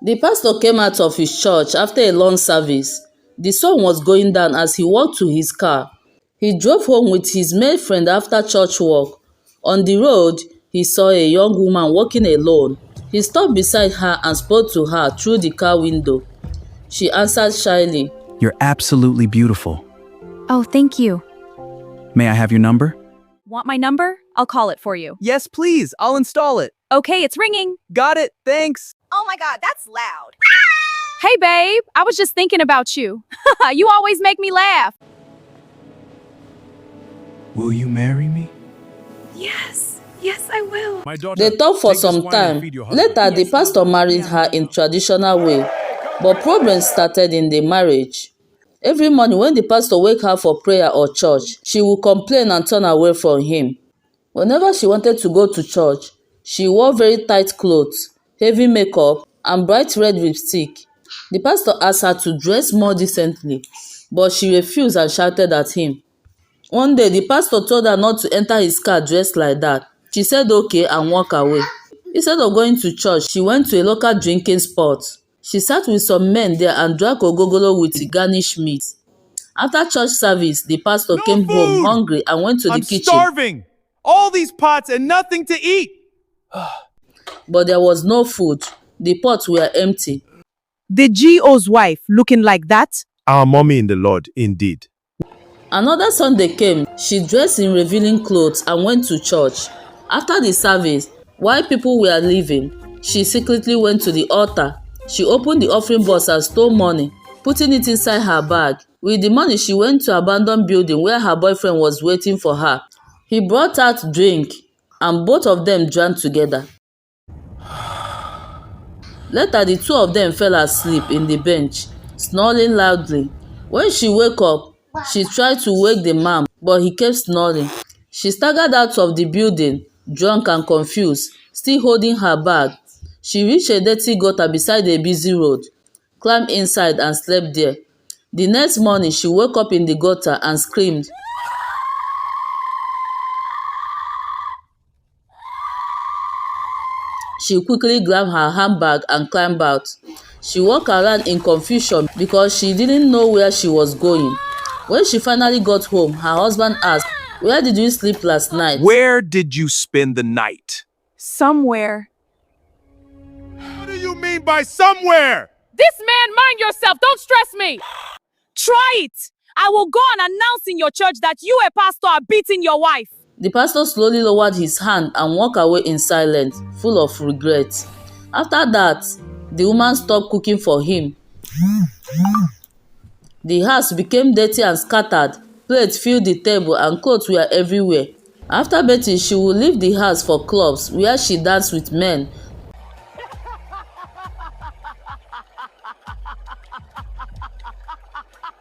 The pastor came out of his church after a long service. The sun was going down as he walked to his car. He drove home with his male friend after church work. On the road, he saw a young woman walking alone. He stopped beside her and spoke to her through the car window. She answered shyly. You're absolutely beautiful. Oh, thank you. May I have your number? Want my number? I'll call it for you. Yes, please. I'll install it. Okay, it's ringing. Got it. Thanks. Oh my god, that's loud. Hey, babe. I was just thinking about you. You always make me laugh. Will you marry me? Yes. Yes, I will. They talked for some time. Later, the pastor married her in traditional way, but problems started in the marriage. Every morning when the pastor wake her for prayer or church, she would complain and turn away from him. Whenever she wanted to go to church, she wore very tight clothes, heavy makeup, and bright red lipstick. The pastor asked her to dress more decently, but she refused and shouted at him. One day, the pastor told her not to enter his car dressed like that. She said okay and walked away. Instead of going to church, she went to a local drinking spot. She sat with some men there and drank ogogoro with garnished meat. After church service, the pastor came home hungry and went to the kitchen. I'm starving! All these pots and nothing to eat! But there was no food. The pots were empty. The GO's wife looking like that? Our mommy in the Lord, indeed. Another Sunday came. She dressed in revealing clothes and went to church. After the service, while people were leaving, she secretly went to the altar. She opened the offering box and stole money, putting it inside her bag. With the money, she went to an abandoned building where her boyfriend was waiting for her. He brought out drink, and both of them drank together. Later, the two of them fell asleep in the bench, snoring loudly. When she woke up, she tried to wake the man, but he kept snoring. She staggered out of the building, drunk and confused, still holding her bag. She reached a dirty gutter beside a busy road, climbed inside and slept there. The next morning, she woke up in the gutter and screamed. She quickly grabbed her handbag and climbed out. She walked around in confusion because she didn't know where she was going. When she finally got home, her husband asked, "Where did you sleep last night?" Where did you spend the night? Somewhere. What do you mean by somewhere? This man, mind yourself. Don't stress me. Try it. I will go and announce in your church that you, a pastor, are beating your wife. The pastor slowly lowered his hand and walked away in silence, full of regret. After that, the woman stopped cooking for him. The house became dirty and scattered. Plates filled the table and clothes were everywhere. After bathing, she would leave the house for clubs where she danced with men.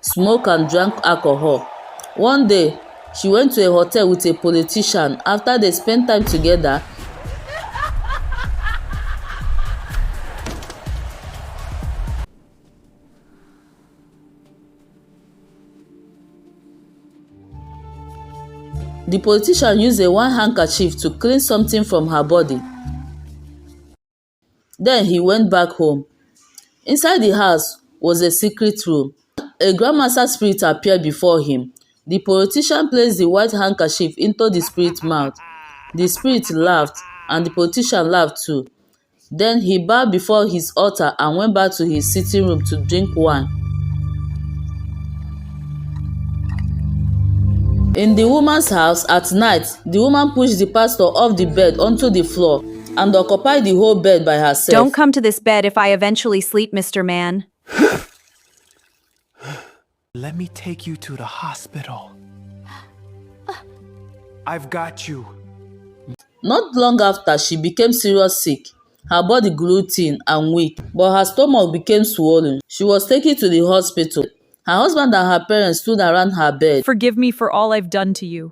Smoked and drank alcohol. One day, she went to a hotel with a politician. After they spent time together, the politician used a white handkerchief to clean something from her body. Then he went back home. Inside the house was a secret room. A grandmaster spirit appeared before him. The politician placed the white handkerchief into the spirit's mouth. The spirit laughed, and the politician laughed too. Then he bowed before his altar and went back to his sitting room to drink wine. In the woman's house at night, the woman pushed the pastor off the bed onto the floor and occupied the whole bed by herself. Don't come to this bed if I eventually sleep, Mr. Man. Let me take you to the hospital. I've got you. Not long after, she became seriously sick. Her body grew thin and weak, but her stomach became swollen. She was taken to the hospital. Her husband and her parents stood around her bed. Forgive me for all I've done to you.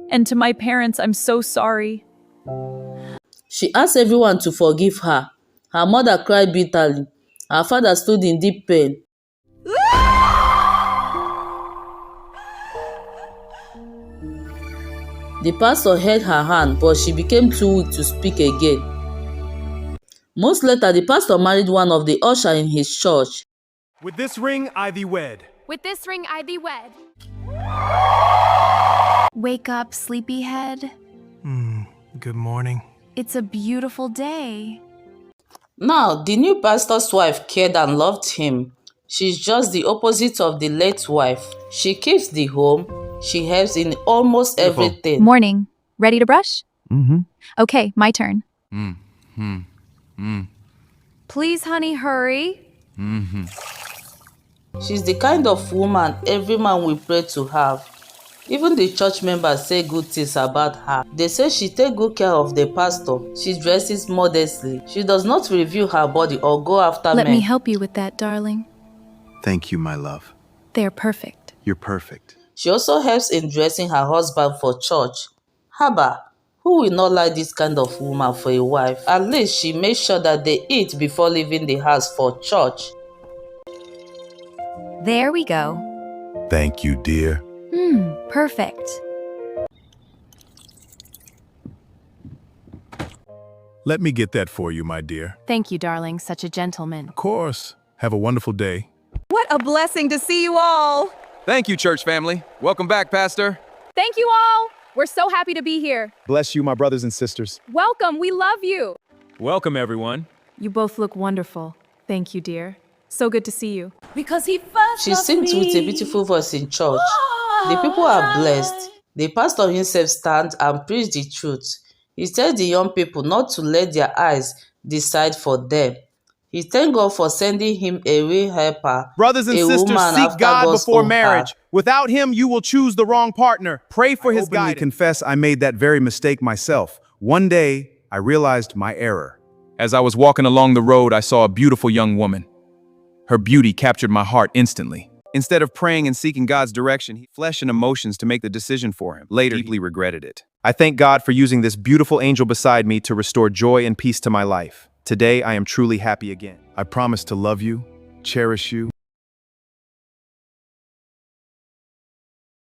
And to my parents, I'm so sorry. She asked everyone to forgive her. Her mother cried bitterly. Her father stood in deep pain. The pastor held her hand, but she became too weak to speak again. Months later, the pastor married one of the ushers in his church. With this ring, I thee wed. With this ring I thee wed. Wake up, sleepyhead. Good morning. It's a beautiful day. Now, the new pastor's wife cared and loved him. She's just the opposite of the late wife. She keeps the home. She helps in almost everything. Morning. Ready to brush? Okay, my turn. Please, honey, hurry. She's the kind of woman every man will pray to have. Even the church members say good things about her. They say she takes good care of the pastor. She dresses modestly. She does not review her body or go after Let men. me help you with that, darling. Thank you, my love. They're perfect. You're perfect. She also helps in dressing her husband for church. Haba, who will not like this kind of woman for a wife? At least she makes sure that they eat before leaving the house for church. There we go. Thank you, dear. Perfect. Let me get that for you, my dear. Thank you, darling. Such a gentleman. Of course. Have a wonderful day. What a blessing to see you all. Thank you, church family. Welcome back, Pastor. Thank you all. We're so happy to be here. Bless you, my brothers and sisters. Welcome. We love you. Welcome, everyone. You both look wonderful. Thank you, dear. So good to see you. Because he first She sings with a beautiful voice in church. The people are blessed. The pastor himself stands and preaches the truth. He tells the young people not to let their eyes decide for them. He thanks God for sending him a real helper, Brothers and a sisters, woman seek after God God's before own marriage. heart. Without him, you will choose the wrong partner. Pray for his Openly guidance. confess I made that very mistake myself. One day, I realized my error. As I was walking along the road, I saw a beautiful young woman. Her beauty captured my heart instantly. Instead of praying and seeking God's direction, he flesh and emotions to make the decision for him. Later, he deeply regretted it. I thank God for using this beautiful angel beside me to restore joy and peace to my life. Today, I am truly happy again. I promise to love you, cherish you,